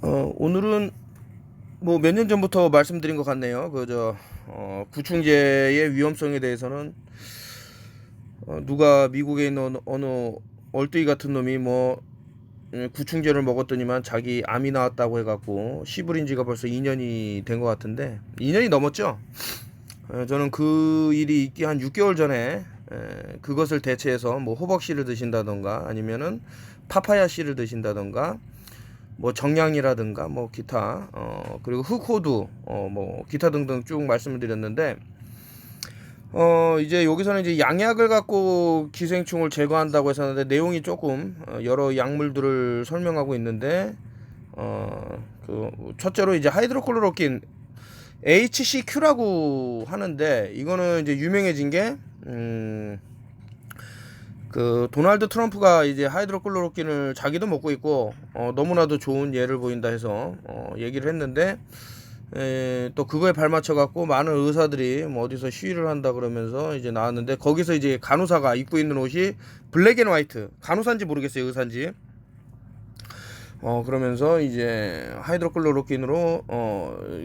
오늘은 뭐 몇 년 전부터 말씀드린 것 같네요. 구충제의 위험성에 대해서는 누가 미국에 있는 어느 얼뚜기 같은 놈이 구충제를 먹었더니만 자기 암이 나왔다고 해갖고 시부린 지가 벌써 2년이 된 것 같은데 2년이 넘었죠. 저는 그 일이 있기 한 6개월 전에 그것을 대체해서 뭐 호박씨를 드신다던가 아니면은 파파야 씨를 드신다던가 뭐 정량이라든가 뭐 기타 그리고 흑호두 뭐 기타 등등 쭉 말씀을 드렸는데 이제 여기서는 이제 양약을 갖고 기생충을 제거한다고 해서 하는데 내용이 조금 여러 약물들을 설명하고 있는데 그 첫째로 이제 하이드로클로로킨 HCQ라고 하는데 이거는 이제 유명해진 게 그 도널드 트럼프가 이제 하이드로클로로킨을 자기도 먹고 있고 너무나도 좋은 예를 보인다 해서 얘기를 했는데 또 그거에 발맞춰 갖고 많은 의사들이 뭐 어디서 시위를 한다 그러면서 이제 나왔는데 거기서 이제 간호사가 입고 있는 옷이 블랙 앤 화이트, 간호사인지 모르겠어요, 의사인지. 그러면서 이제 하이드로클로로킨으로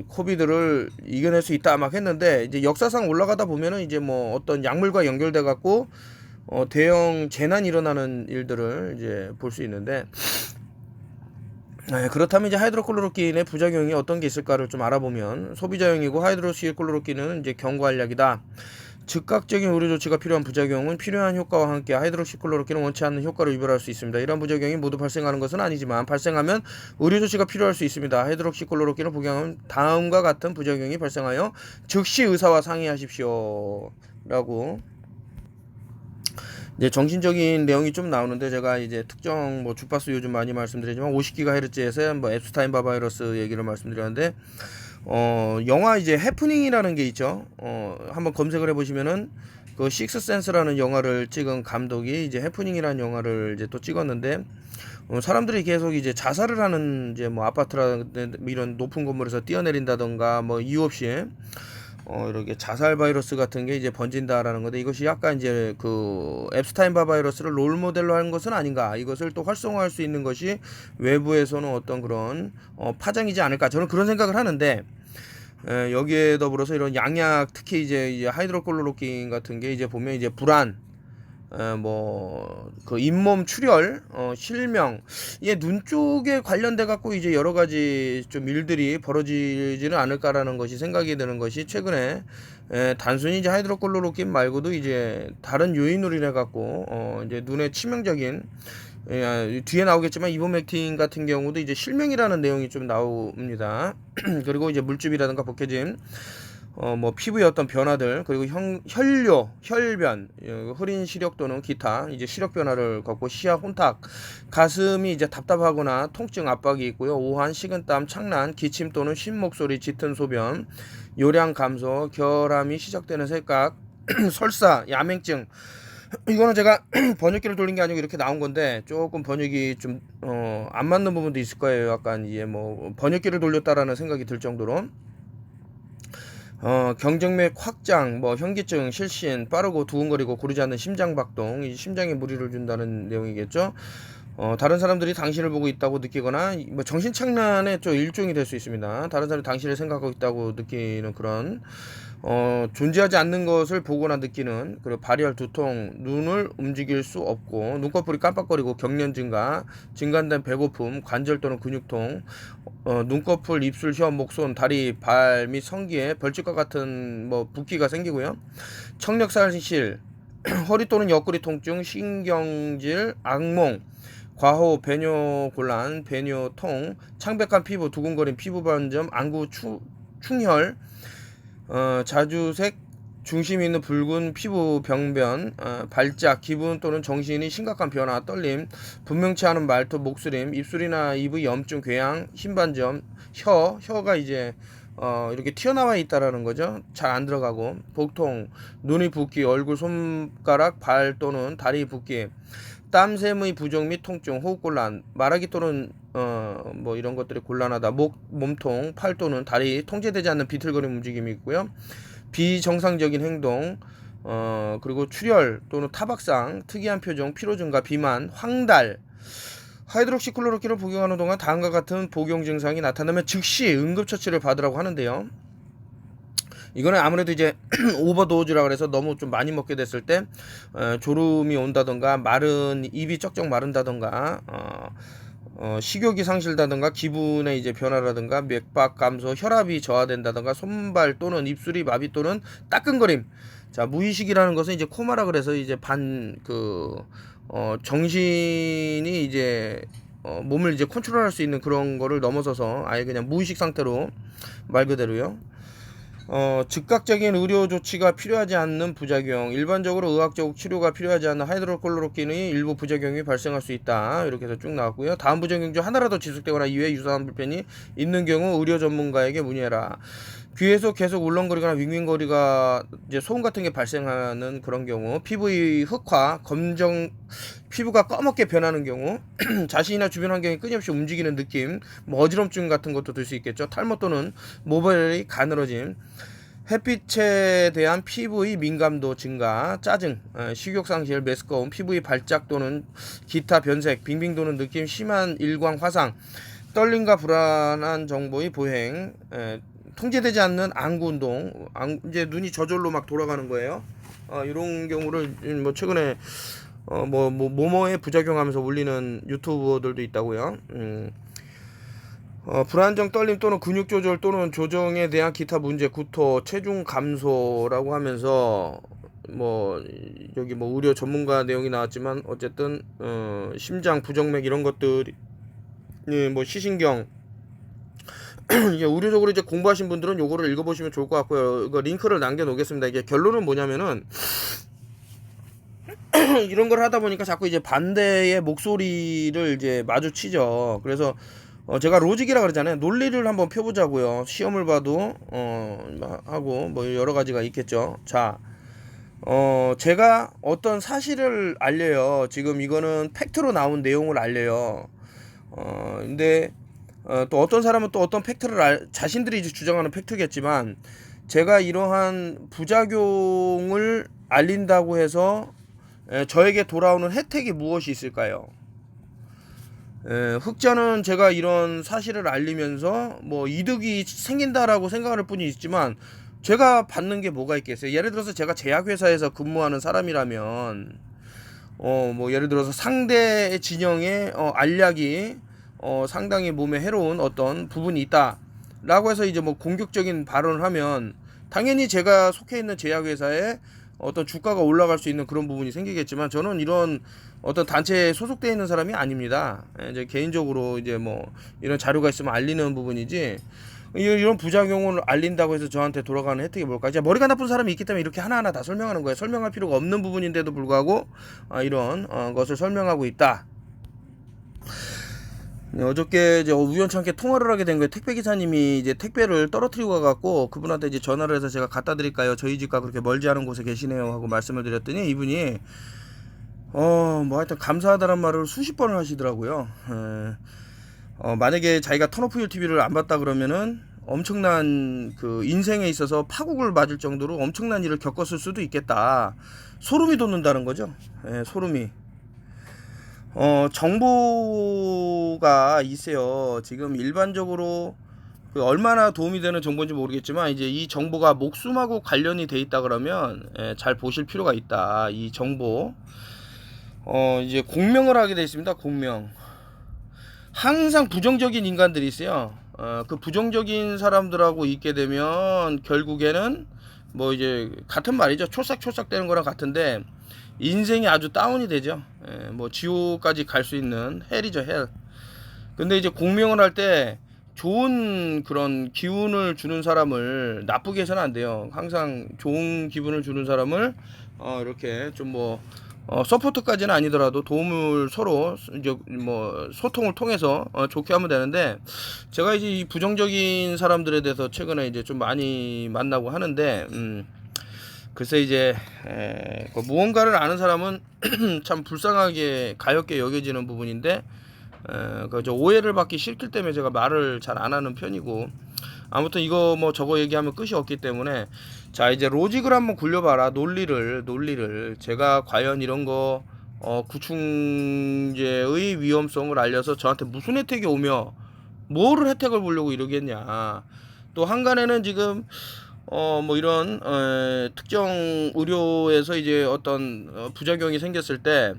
코비드를 이겨낼 수 있다 막 했는데 이제 역사상 올라가다 보면은 이제 뭐 어떤 약물과 연결돼 갖고 대형 재난이 일어나는 일들을 이제 볼 수 있는데 그렇다면 이제 하이드로클로로킨의 부작용이 어떤 게 있을까를 좀 알아보면 소비자용이고 하이드로시클로로킨은 이제 경고할 약이다. 즉각적인 의료 조치가 필요한 부작용은 필요한 효과와 함께 하이드로시클로로킨은 원치 않는 효과를 유발할 수 있습니다. 이러한 부작용이 모두 발생하는 것은 아니지만 발생하면 의료 조치가 필요할 수 있습니다. 하이드로시클로로킨을 복용하면 다음과 같은 부작용이 발생하여 즉시 의사와 상의하십시오. 라고 이제 정신적인 내용이 좀 나오는데 제가 이제 특정 뭐 주파수 요즘 많이 말씀드리지만 50GHz에서 뭐 앱스타인 바 바이러스 얘기를 말씀드렸는데 영화 이제 해프닝이라는 게 있죠. 한번 검색을 해보시면은 그 식스센스라는 영화를 찍은 감독이 이제 해프닝이라는 영화를 이제 또 찍었는데 사람들이 계속 이제 자살을 하는 이제 뭐 아파트라 이런 높은 건물에서 뛰어내린다던가 뭐 이유 없이 이렇게 자살 바이러스 같은 게 이제 번진다라는 건데 이것이 약간 이제 그 앱스타인바 바이러스를 롤 모델로 하는 것은 아닌가, 이것을 또 활성화할 수 있는 것이 외부에서는 어떤 그런 파장이지 않을까, 저는 그런 생각을 하는데 여기에 더불어서 이런 양약, 특히 이제 하이드로클로로킨 같은 게 이제 보면 이제 불안, 그 잇몸 출혈, 실명, 이게 눈 쪽에 관련돼 갖고 이제 여러 가지 좀 일들이 벌어지지는 않을까라는 것이 생각이 드는 것이 최근에 단순히 이제 하이드로클로로킨 말고도 이제 다른 요인으로 인해 갖고 이제 눈에 치명적인 뒤에 나오겠지만 이보맥틴 같은 경우도 이제 실명이라는 내용이 좀 나옵니다. 그리고 이제 물집이라든가 벗겨짐, 뭐 피부의 어떤 변화들, 그리고 혈뇨, 혈변, 흐린 시력 또는 기타 이제 시력 변화를 겪고 시야 혼탁, 가슴이 이제 답답하거나 통증 압박이 있고요. 오한, 식은땀, 착란, 기침 또는 쉰 목소리, 짙은 소변, 요량 감소, 결함이 시작되는 생각, 설사, 야맹증. 이거는 제가 번역기를 돌린 게 아니고 이렇게 나온 건데 조금 번역이 좀 안 맞는 부분도 있을 거예요. 약간 이게 뭐 번역기를 돌렸다라는 생각이 들 정도로 경정맥 확장, 뭐 현기증, 실신, 빠르고 두근거리고 고르지 않는 심장박동, 이 심장에 무리를 준다는 내용이겠죠. 다른 사람들이 당신을 보고 있다고 느끼거나 뭐 정신착란의 좀 일종이 될 수 있습니다. 다른 사람이 당신을 생각하고 있다고 느끼는 그런 존재하지 않는 것을 보거나 느끼는, 그리고 발열, 두통, 눈을 움직일 수 없고 눈꺼풀이 깜빡거리고 경련 증가, 증가된 배고픔, 관절 또는 근육통, 눈꺼풀, 입술, 혀, 목, 손, 다리, 발 및 성기에 벌집과 같은 뭐 붓기가 생기고요. 청력살실, 허리 또는 옆구리 통증, 신경질, 악몽, 과호, 배뇨곤란, 배뇨통, 창백한 피부, 두근거림, 피부 반점, 안구 충혈, 자주색, 중심이 있는 붉은 피부 병변, 발작, 기분 또는 정신이 심각한 변화, 떨림, 분명치 않은 말투, 목쓰림, 입술이나 입의 염증, 궤양, 흰반점, 혀가 이제 이렇게 튀어나와 있다라는 거죠. 잘 안 들어가고, 복통, 눈이 붓기, 얼굴, 손가락, 발 또는 다리 붓기, 땀샘의 부종 및 통증, 호흡곤란, 말하기 또는 뭐 이런 것들이 곤란하다, 몸통, 팔 또는 다리, 통제되지 않는 비틀거림 움직임이 있고요. 비정상적인 행동, 그리고 출혈 또는 타박상, 특이한 표정, 피로 증가, 비만, 황달, 하이드록시클로로킨을 복용하는 동안 다음과 같은 복용 증상이 나타나면 즉시 응급처치를 받으라고 하는데요. 이거는 아무래도 이제 오버도즈라 그래서 너무 좀 많이 먹게 됐을 때 졸음이 온다던가 마른 입이 쩍쩍 마른다던가 식욕이 상실다던가 기분의 이제 변화라든가 맥박 감소, 혈압이 저하된다던가 손발 또는 입술이 마비 또는 따끔거림. 자, 무의식이라는 것은 이제 코마라 그래서 이제 정신이 이제 몸을 이제 컨트롤할 수 있는 그런 거를 넘어서서 아예 그냥 무의식 상태로 말 그대로요. 즉각적인 의료 조치가 필요하지 않는 부작용, 일반적으로 의학적 치료가 필요하지 않는 하이드로클로로킨의 일부 부작용이 발생할 수 있다. 이렇게 해서 쭉 나왔고요. 다음 부작용 중 하나라도 지속되거나 이외에 유사한 불편이 있는 경우 의료 전문가에게 문의해라. 귀에서 계속 울렁거리거나 윙윙거리가 이제 소음 같은 게 발생하는 그런 경우, 피부의 흑화, 피부가 꺼멓게 변하는 경우, 자신이나 주변 환경이 끊임없이 움직이는 느낌, 뭐 어지럼증 같은 것도 들 수 있겠죠. 탈모 또는 모발이 가늘어짐, 햇빛에 대한 피부의 민감도 증가, 짜증, 식욕 상실, 메스꺼움, 피부의 발작 또는 기타 변색, 빙빙 도는 느낌, 심한 일광 화상, 떨림과 불안한 정보의 보행, 통제되지 않는 안구 운동, 이제 눈이 저절로 막 돌아가는 거예요. 이런 경우를 뭐 최근에 뭐뭐에 부작용하면서 올리는 유튜버들도 있다고요. 불안정 떨림 또는 근육 조절 또는 조정에 대한 기타 문제, 구토, 체중 감소라고 하면서 뭐 여기 뭐 의료 전문가 내용이 나왔지만 어쨌든 심장, 부정맥 이런 것들이 뭐 시신경 이게 의료적으로 이제 공부하신 분들은 요거를 읽어보시면 좋을 것 같고요. 이거 링크를 남겨놓겠습니다. 이게 결론은 뭐냐면은 이런 걸 하다 보니까 자꾸 이제 반대의 목소리를 이제 마주치죠. 그래서 제가 로직이라 그러잖아요. 논리를 한번 펴보자고요. 시험을 봐도 하고 뭐 여러 가지가 있겠죠. 자, 제가 어떤 사실을 알려요. 지금 이거는 팩트로 나온 내용을 알려요. 근데 또 어떤 사람은 또 어떤 팩트를 자신들이 이제 주장하는 팩트겠지만 제가 이러한 부작용을 알린다고 해서 저에게 돌아오는 혜택이 무엇이 있을까요? 흑자는 제가 이런 사실을 알리면서 뭐 이득이 생긴다라고 생각할 뿐이 있지만 제가 받는 게 뭐가 있겠어요? 예를 들어서 제가 제약회사에서 근무하는 사람이라면 뭐 예를 들어서 상대 진영의 알약이 상당히 몸에 해로운 어떤 부분이 있다 라고 해서 이제 뭐 공격적인 발언을 하면 당연히 제가 속해 있는 제약회사에 어떤 주가가 올라갈 수 있는 그런 부분이 생기겠지만 저는 이런 어떤 단체에 소속되어 있는 사람이 아닙니다. 이제 개인적으로 이제 뭐 이런 자료가 있으면 알리는 부분이지 이런 부작용을 알린다고 해서 저한테 돌아가는 혜택이 뭘까? 이제 머리가 나쁜 사람이 있기 때문에 이렇게 하나하나 다 설명하는 거예요. 설명할 필요가 없는 부분인데도 불구하고 이런 것을 설명하고 있다. 어저께 이제 우연찮게 통화를 하게 된 거예요. 택배 기사님이 이제 택배를 떨어뜨리고 가갖고 그분한테 이제 전화를 해서 제가 갖다 드릴까요? 저희 집과 그렇게 멀지 않은 곳에 계시네요 하고 말씀을 드렸더니 이분이 뭐 하여튼 감사하다는 말을 수십 번을 하시더라고요. 만약에 자기가 턴오프힐 TV를 안 봤다 그러면은 엄청난 그 인생에 있어서 파국을 맞을 정도로 엄청난 일을 겪었을 수도 있겠다. 소름이 돋는다는 거죠. 소름이. 정보가 있어요. 지금 일반적으로 그 얼마나 도움이 되는 정보인지 모르겠지만 이제 이 정보가 목숨하고 관련이 돼 있다 그러면 잘 보실 필요가 있다. 이 정보 이제 공명을 하게 돼 있습니다. 공명. 항상 부정적인 인간들이 있어요. 그 부정적인 사람들하고 있게 되면 결국에는 뭐 이제 같은 말이죠. 촐싹촐싹 되는 거랑 같은데 인생이 아주 다운이 되죠. 뭐 지옥까지 갈 수 있는 헬이죠, 헬. 근데 이제 공명을 할 때 좋은 그런 기운을 주는 사람을 나쁘게 해서는 안 돼요. 항상 좋은 기분을 주는 사람을 이렇게 좀 뭐 서포트까지는 아니더라도 도움을 서로 이제 뭐 소통을 통해서 좋게 하면 되는데 제가 이제 이 부정적인 사람들에 대해서 최근에 이제 좀 많이 만나고 하는데 글쎄 이제 무언가를 아는 사람은 참 불쌍하게 가엾게 여겨지는 부분인데 저 오해를 받기 싫기 때문에 제가 말을 잘 안 하는 편이고 아무튼 이거 뭐 저거 얘기하면 끝이 없기 때문에 자 이제 로직을 한번 굴려봐라. 논리를 제가 과연 이런 거 구충제의 위험성을 알려서 저한테 무슨 혜택이 오며 뭐를 혜택을 보려고 이러겠냐. 또 한간에는 지금 뭐 이런 특정 의료에서 이제 어떤 부작용이 생겼을 때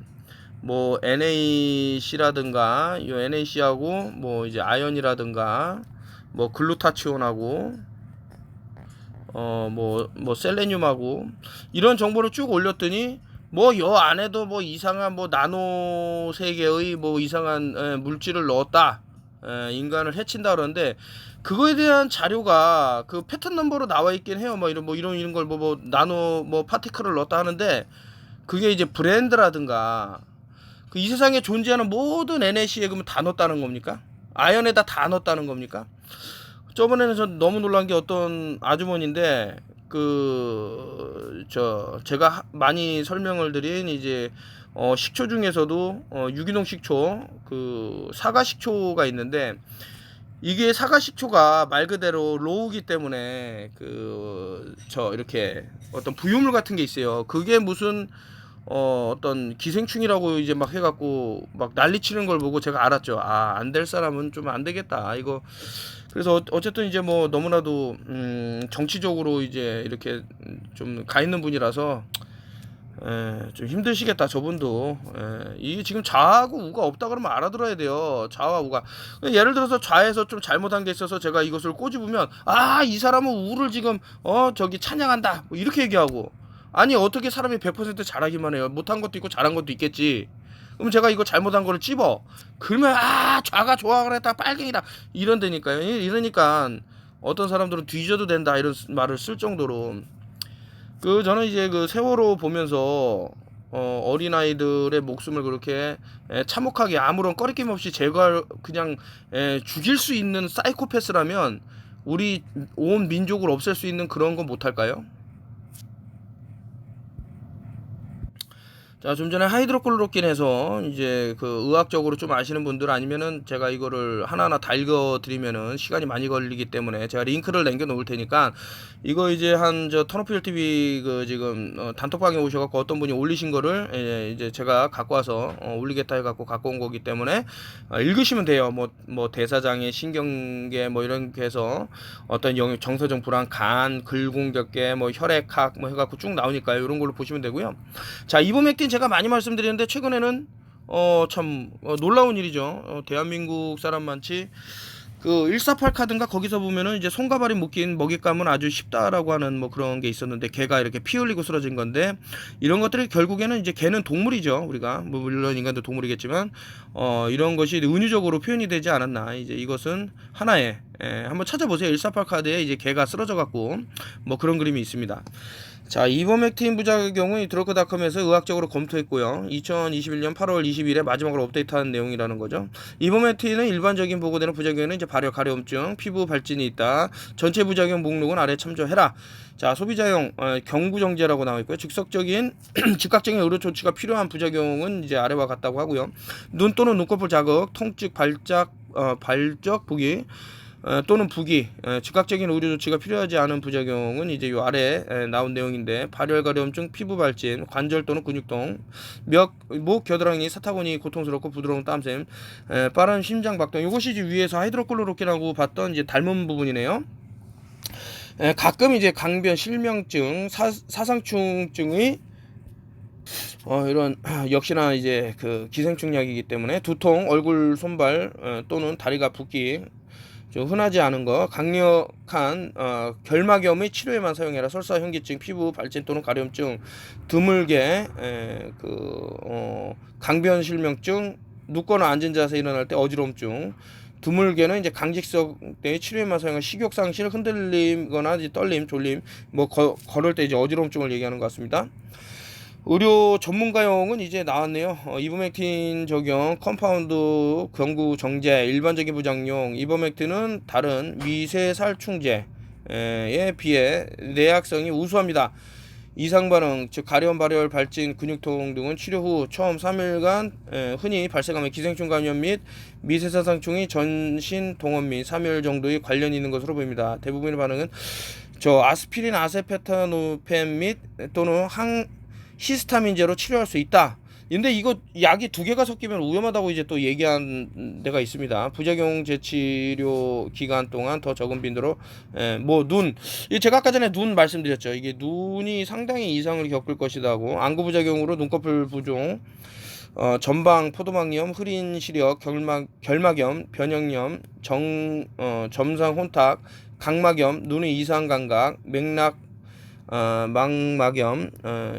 뭐 NAC라든가 이 NAC하고 뭐 이제 아연이라든가 뭐 글루타치온하고 뭐 셀레늄하고 이런 정보를 쭉 올렸더니 뭐 여 안에도 뭐 이상한 뭐 나노 세계의 뭐 이상한 물질을 넣었다. 인간을 해친다 그러는데 그거에 대한 자료가 그 패턴 넘버로 나와 있긴 해요. 뭐 이런 걸 뭐 나노 뭐 파티클을 넣었다 하는데 그게 이제 브랜드라든가 그 이 세상에 존재하는 모든 NAC에 그러면 다 넣었다는 겁니까? 아연에다 다 넣었다는 겁니까? 저번에는 저 너무 놀란 게 어떤 아주머니인데 제가 많이 설명을 드린 이제 식초 중에서도 유기농 식초 그 사과 식초가 있는데 이게 사과 식초가 말 그대로 로우기 때문에 이렇게 어떤 부유물 같은 게 있어요. 그게 무슨 어떤 기생충이라고 이제 막 해갖고 막 난리치는 걸 보고 제가 알았죠. 아, 안 될 사람은 좀 안 되겠다. 이거 그래서 어쨌든 이제 뭐 너무나도 정치적으로 이제 이렇게 좀 가 있는 분이라서 좀 힘드시겠다 저분도. 이게 지금 좌하고 우가 없다 그러면 알아들어야 돼요. 좌와 우가. 예를 들어서 좌에서 좀 잘못한 게 있어서 제가 이것을 꼬집으면 아, 이 사람은 우를 지금 저기 찬양한다 뭐 이렇게 얘기하고, 아니 어떻게 사람이 100% 잘하기만 해요. 못한 것도 있고 잘한 것도 있겠지. 그럼 제가 이거 잘못한 거를 찝어 그러면 아, 좌가 좋아 그랬다 빨갱이다 이런다니까요. 이러니까 어떤 사람들은 뒤져도 된다 이런 말을 쓸 정도로 저는 이제 그 세월호 보면서 어린아이들의 목숨을 그렇게 참혹하게 아무런 꺼리낌 없이 그냥 죽일 수 있는 사이코패스라면 우리 온 민족을 없앨 수 있는 그런 건 못할까요? 자, 좀 전에 하이드로클로로킨해서 이제 그 의학적으로 좀 아시는 분들 아니면은 제가 이거를 하나하나 다 읽어드리면은 시간이 많이 걸리기 때문에 제가 링크를 남겨놓을 테니까 이거 이제 터너필 TV 지금 단톡방에 오셔갖고 어떤 분이 올리신 거를 이제 제가 갖고 와서 올리겠다 해갖고 갖고 온 거기 때문에 읽으시면 돼요. 뭐 대사장애, 신경계 뭐 이렇게 해서 어떤 정서적 불안, 간, 근공격계, 뭐 혈액학 뭐 해갖고 쭉 나오니까요. 이런 걸로 보시면 되고요. 자, 이보맥틴 제가 많이 말씀드리는데 최근에는 참 놀라운 일이죠. 대한민국 사람 많지 그 148 카드인가 거기서 보면은 이제 손과 발이 묶인 먹잇감은 아주 쉽다라고 하는 뭐 그런 게 있었는데 개가 이렇게 피 흘리고 쓰러진 건데 이런 것들이 결국에는 이제 개는 동물이죠. 우리가 뭐 물론 인간도 동물이겠지만 이런 것이 은유적으로 표현이 되지 않았나. 이제 이것은 하나의 한번 찾아보세요. 148 카드에 이제 개가 쓰러져 갖고 뭐 그런 그림이 있습니다. 자, 이버맥틴 부작용은 드러그닷컴에서 의학적으로 검토했고요. 2021년 8월 20일에 마지막으로 업데이트한 내용이라는 거죠. 이버맥틴은 일반적인 보고되는 부작용에는 이제 발열, 가려움증, 피부 발진이 있다. 전체 부작용 목록은 아래 참조해라. 자, 소비자용 경구정제라고 나와 있고요. 즉각적인 의료 조치가 필요한 부작용은 이제 아래와 같다고 하고요. 눈 또는 눈꺼풀 자극, 통증, 발적, 부기 또는 부기, 즉각적인 의료 조치가 필요하지 않은 부작용은 이제 요 아래 나온 내용인데 발열, 가려움증, 피부 발진, 관절 또는 근육통, 목, 겨드랑이, 사타구니 고통스럽고 부드러운 땀샘, 빠른 심장 박동. 이것이 이제 위에서 하이드로클로로킨하고 봤던 이제 닮은 부분이네요. 가끔 이제 강변, 실명증, 사상충증의 이런 역시나 이제 그 기생충약이기 때문에 두통, 얼굴, 손발 또는 다리가 붓기 좀 흔하지 않은 거, 강력한 결막염의 치료에만 사용해라. 설사, 현기증, 피부 발진 또는 가려움증, 드물게 강변 실명증, 눕거나 앉은 자세 일어날 때 어지러움증, 드물게는 이제 강직성 때의 치료에만 사용한 식욕 상실, 흔들림거나 이제 떨림, 졸림, 뭐 걸을 때 이제 어지러움증을 얘기하는 것 같습니다. 의료 전문가용은 이제 나왔네요. 이버맥틴 적용, 컴파운드 경구 정제, 일반적인 부작용. 이버맥틴은 다른 미세살충제에 비해 내약성이 우수합니다. 이상 반응, 즉 가려움, 발열, 발진, 근육통 등은 치료 후 처음 3일간 흔히 발생하는 기생충 감염 및 미세사상충이 전신 동원 및 3일 정도의 관련이 있는 것으로 보입니다. 대부분의 반응은 아스피린, 아세페타노펜 및 또는 히스타민제로 치료할 수 있다. 근데 이거 약이 두 개가 섞이면 위험하다고 이제 또 얘기한 데가 있습니다. 부작용 재치료 기간 동안 더 적은 빈도로 뭐 눈, 제가 아까 전에 눈 말씀드렸죠. 이게 눈이 상당히 이상을 겪을 것이다고. 안구 부작용으로 눈꺼풀 부종, 전방 포도막염, 흐린 시력, 결막염, 변형염, 점상 혼탁, 각막염, 눈의 이상 감각, 맥락 망막염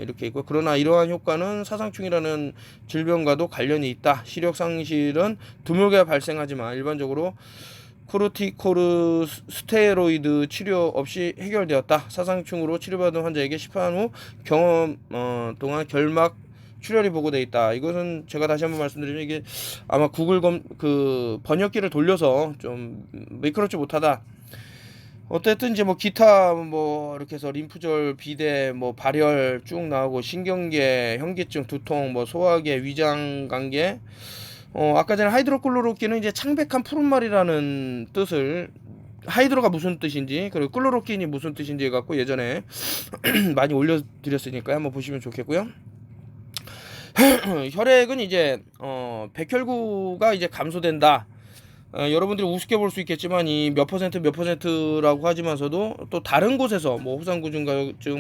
이렇게 있고, 그러나 이러한 효과는 사상충이라는 질병과도 관련이 있다. 시력 상실은 드물게 발생하지만 일반적으로 코르티코르 스테로이드 치료 없이 해결되었다. 사상충으로 치료받은 환자에게 시판 후 경험 동안 결막 출혈이 보고돼 있다. 이것은 제가 다시 한번 말씀드리면 이게 아마 구글 그 번역기를 돌려서 좀 매끄럽지 못하다. 어쨌든 이제 뭐 기타 뭐 이렇게 해서 림프절, 비대, 뭐 발열 쭉 나오고, 신경계, 현기증, 두통, 뭐 소화계, 위장관계, 아까 전에 하이드로클로로킨은 이제 창백한 푸른말이라는 뜻을, 하이드로가 무슨 뜻인지, 그리고 클로로킨이 무슨 뜻인지 해갖고 예전에 많이 올려드렸으니까요. 한번 보시면 좋겠고요. 혈액은 이제 백혈구가 이제 감소된다. 여러분들이 우습게 볼 수 있겠지만 이 몇 퍼센트라고 하지만서도 또 다른 곳에서 뭐 호상구증,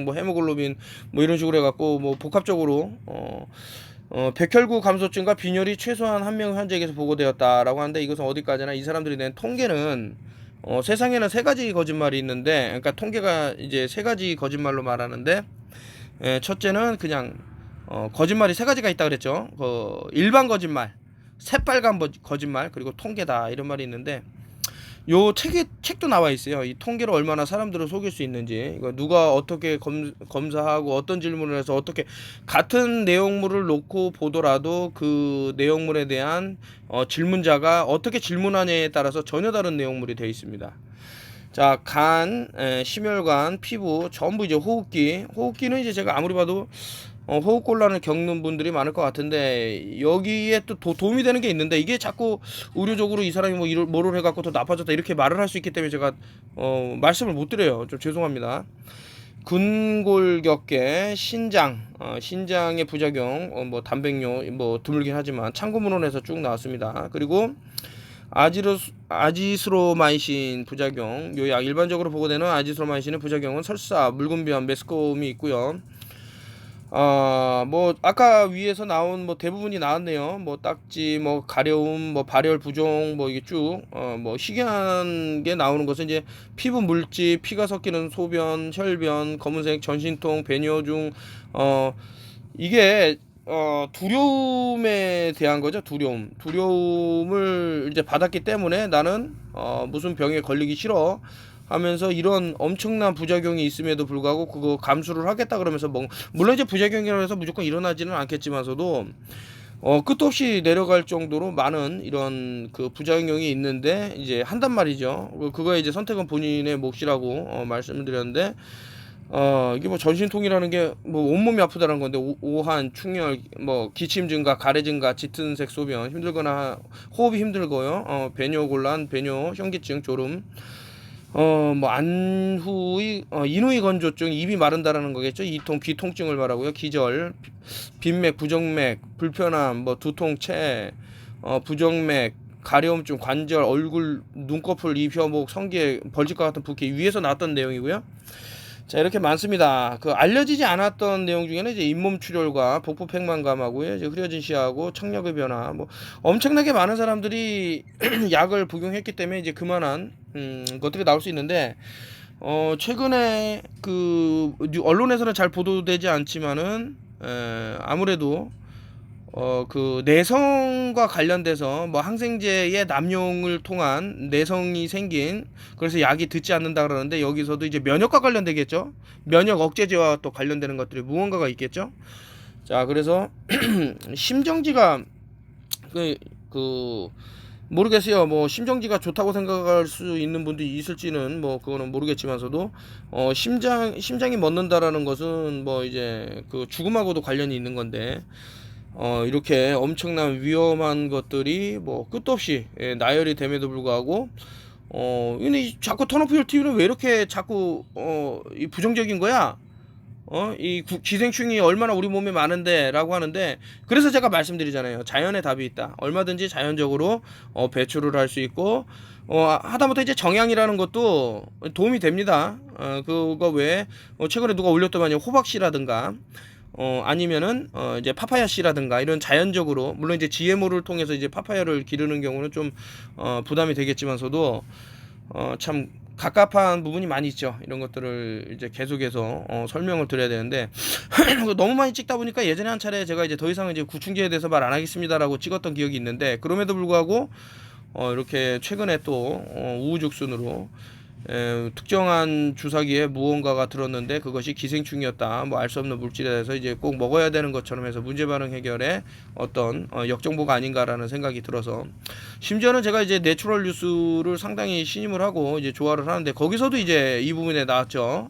뭐 헤모글로빈 뭐 이런 식으로 해갖고 뭐 복합적으로 백혈구 감소증과 빈혈이 최소한 한 명 환자에게서 보고되었다라고 하는데, 이것은 어디까지나 이 사람들이 낸 통계는 세상에는 세 가지 거짓말이 있는데, 그러니까 통계가 이제 세 가지 거짓말로 말하는데, 첫째는 그냥 거짓말이 세 가지가 있다 그랬죠. 일반 거짓말, 새빨간 거짓말, 그리고 통계다, 이런 말이 있는데, 요 책도 나와 있어요. 이 통계로 얼마나 사람들을 속일 수 있는지, 이거 누가 어떻게 검사하고 어떤 질문을 해서 어떻게 같은 내용물을 놓고 보더라도 그 내용물에 대한 질문자가 어떻게 질문하냐에 따라서 전혀 다른 내용물이 되어 있습니다. 자, 간, 심혈관, 피부, 전부 이제 호흡기는 이제 제가 아무리 봐도 호흡곤란을 겪는 분들이 많을 것 같은데, 여기에 또 도움이 되는 게 있는데, 이게 자꾸 의료적으로 이 사람이 뭐를 해갖고 더 나빠졌다 이렇게 말을 할 수 있기 때문에 제가 말씀을 못 드려요. 좀 죄송합니다. 근골격계, 신장의 부작용, 뭐 단백뇨, 뭐 드물긴 하지만 참고문헌에서 쭉 나왔습니다. 그리고 아지스로마이신 부작용, 요 약 일반적으로 보고되는 아지스로마이신의 부작용은 설사, 물군변, 메스꺼움이 있고요. 뭐 아까 위에서 나온 뭐 대부분이 나왔네요. 뭐 딱지, 뭐 가려움, 뭐 발열 부종, 뭐 이게 쭉 뭐 희귀한 게 나오는 것은 이제 피부 물집, 피가 섞이는 소변, 혈변, 검은색 전신통, 배뇨중, 이게 두려움에 대한 거죠. 두려움을 이제 받았기 때문에 나는 무슨 병에 걸리기 싫어 하면서 이런 엄청난 부작용이 있음에도 불구하고 그거 감수를 하겠다 그러면서, 뭐 물론 이제 부작용이라고 해서 무조건 일어나지는 않겠지만서도 끝도 없이 내려갈 정도로 많은 이런 그 부작용이 있는데 이제 한단 말이죠. 그거에 이제 선택은 본인의 몫이라고 말씀을 드렸는데, 이게 뭐 전신통이라는 게 뭐 온몸이 아프다는 건데, 오한, 충혈, 뭐 기침 증가, 가래 증가, 짙은색 소변, 힘들거나 호흡이 힘들고요. 배뇨곤란, 배뇨, 현기증, 졸음, 뭐 안후의 인후의 건조증, 입이 마른다라는 거겠죠. 이통, 귀 통증을 말하고요. 기절, 빈맥, 부정맥, 불편함, 뭐 두통, 체, 부정맥, 가려움증, 관절, 얼굴, 눈꺼풀, 입, 혀목, 성기에 벌집과 같은 붓기, 위에서 나왔던 내용이고요. 자, 이렇게 많습니다. 그 알려지지 않았던 내용 중에는 이제 잇몸 출혈과 복부 팽만감하고요, 이제 흐려진 시야하고 청력의 변화, 뭐 엄청나게 많은 사람들이 약을 복용했기 때문에 이제 그만한 것들이 나올 수 있는데, 최근에 그 언론에서는 잘 보도되지 않지만은 아무래도 그 내성과 관련돼서 뭐 항생제의 남용을 통한 내성이 생긴, 그래서 약이 듣지 않는다 그러는데, 여기서도 이제 면역과 관련되겠죠. 면역 억제제와 또 관련되는 것들이 무언가가 있겠죠. 자, 그래서 심정지가 모르겠어요. 뭐 심정지가 좋다고 생각할 수 있는 분들이 있을지는 뭐 그거는 모르겠지만서도 심장이 멎는다라는 것은 뭐 이제 그 죽음하고도 관련이 있는 건데, 이렇게 엄청난 위험한 것들이 뭐 끝도 없이 나열이 됨에도 불구하고 근데 자꾸 턴오프 열 TV는 왜 이렇게 자꾸 이 부정적인 거야? 이 기생충이 얼마나 우리 몸에 많은데라고 하는데, 그래서 제가 말씀드리잖아요. 자연의 답이 있다. 얼마든지 자연적으로 배출을 할 수 있고, 하다못해 이제 정향이라는 것도 도움이 됩니다. 그거 외에 최근에 누가 올렸더만요. 호박씨라든가 아니면은 이제 파파야 씨라든가 이런 자연적으로, 물론 이제 GMO를 통해서 이제 파파야를 기르는 경우는 좀 부담이 되겠지만서도 참 갑갑한 부분이 많이 있죠. 이런 것들을 이제 계속해서 설명을 드려야 되는데 너무 많이 찍다 보니까 예전에 한 차례 제가 이제 더 이상 이제 구충제에 대해서 말 안 하겠습니다라고 찍었던 기억이 있는데, 그럼에도 불구하고 이렇게 최근에 또 우후죽순으로 특정한 주사기에 무언가가 들었는데 그것이 기생충이었다, 뭐 알 수 없는 물질에 대해서 이제 꼭 먹어야 되는 것처럼 해서 문제 반응 해결에 어떤 역정보가 아닌가라는 생각이 들어서, 심지어는 제가 이제 내추럴 뉴스를 상당히 신임을 하고 이제 좋아를 하는데 거기서도 이제 이 부분에 나왔죠.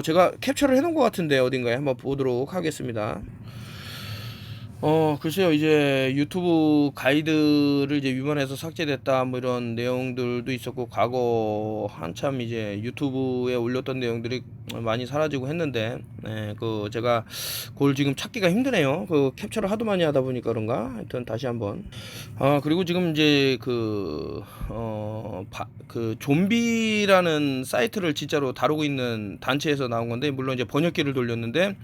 제가 캡처를 해놓은 것 같은데 어딘가에 한번 보도록 하겠습니다. 글쎄요, 이제 유튜브 가이드를 이제 위반해서 삭제됐다, 뭐 이런 내용들도 있었고, 과거 한참 이제 유튜브에 올렸던 내용들이 많이 사라지고 했는데, 제가 그걸 지금 찾기가 힘드네요. 그 캡처를 하도 많이 하다 보니까 그런가? 하여튼 다시 한번. 그리고 지금 이제 그 좀비라는 사이트를 진짜로 다루고 있는 단체에서 나온 건데, 물론 이제 번역기를 돌렸는데,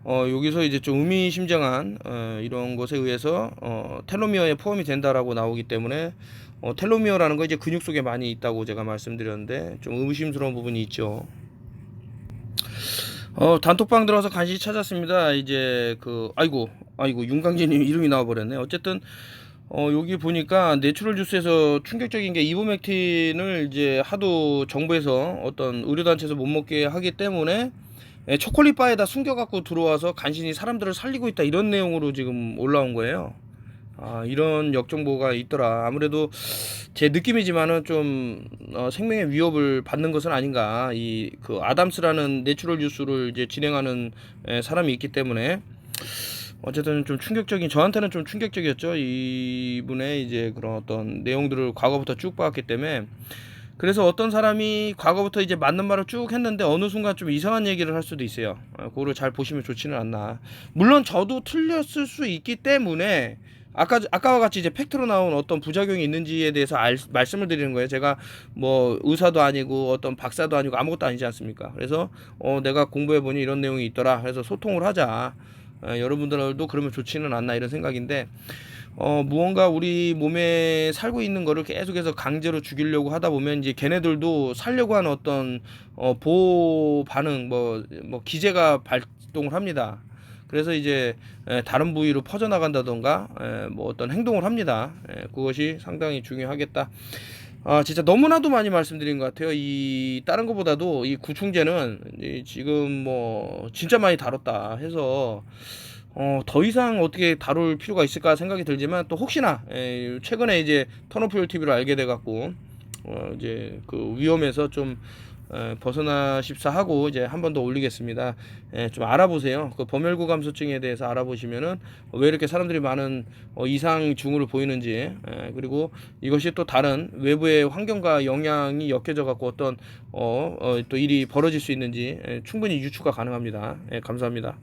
여기서 이제 좀 의미심장한 이런 것에 의해서 텔로미어에 포함이 된다라고 나오기 때문에, 텔로미어라는 거 이제 근육 속에 많이 있다고 제가 말씀드렸는데 좀 의심스러운 부분이 있죠. 단톡방 들어서 간신히 찾았습니다. 이제 아이고 윤강진님 이름이 나와버렸네. 어쨌든 여기 바보니까 내추럴 주스에서 충격적인 게 이보맥틴을 이제 하도 정부에서 어떤 의료단체에서 못 먹게 하기 때문에 초콜릿 바에다 숨겨갖고 들어와서 간신히 사람들을 살리고 있다, 이런 내용으로 지금 올라온 거예요. 이런 역정보가 있더라. 아무래도 제 느낌이지만은 좀 생명의 위협을 받는 것은 아닌가. 그 아담스라는 내추럴 뉴스를 이제 진행하는 사람이 있기 때문에 어쨌든 좀 충격적인, 저한테는 좀 충격적이었죠. 이분의 이제 그런 어떤 내용들을 과거부터 쭉 봤기 때문에. 그래서 어떤 사람이 과거부터 이제 맞는 말을 쭉 했는데 어느 순간 좀 이상한 얘기를 할 수도 있어요. 그거를 잘 보시면 좋지는 않나. 물론 저도 틀렸을 수 있기 때문에 아까와 같이 이제 팩트로 나온 어떤 부작용이 있는지에 대해서 말씀을 드리는 거예요. 제가 뭐 의사도 아니고 어떤 박사도 아니고 아무것도 아니지 않습니까? 그래서 내가 공부해 보니 이런 내용이 있더라. 그래서 소통을 하자. 여러분들도 그러면 좋지는 않나, 이런 생각인데, 무언가 우리 몸에 살고 있는 거를 계속해서 강제로 죽이려고 하다 보면 이제 걔네들도 살려고 하는 어떤 보호 반응, 뭐 기제가 발동을 합니다. 그래서 이제 다른 부위로 퍼져나간다던가 뭐 어떤 행동을 합니다. 그것이 상당히 중요하겠다. 진짜 너무나도 많이 말씀드린 것 같아요. 다른 것보다도 이 구충제는 지금 뭐 진짜 많이 다뤘다 해서 더 이상 어떻게 다룰 필요가 있을까 생각이 들지만, 또 혹시나 최근에 이제 턴오프 TV를 알게 돼 갖고 이제 그 위험에서 좀 벗어나십사 하고 이제 한 번 더 올리겠습니다. 좀 알아보세요. 그 범혈구 감소증에 대해서 알아보시면은 왜 이렇게 사람들이 많은 이상 징후를 보이는지, 그리고 이것이 또 다른 외부의 환경과 영향이 엮여져 갖고 어떤 또 일이 벌어질 수 있는지 충분히 유추가 가능합니다. 감사합니다.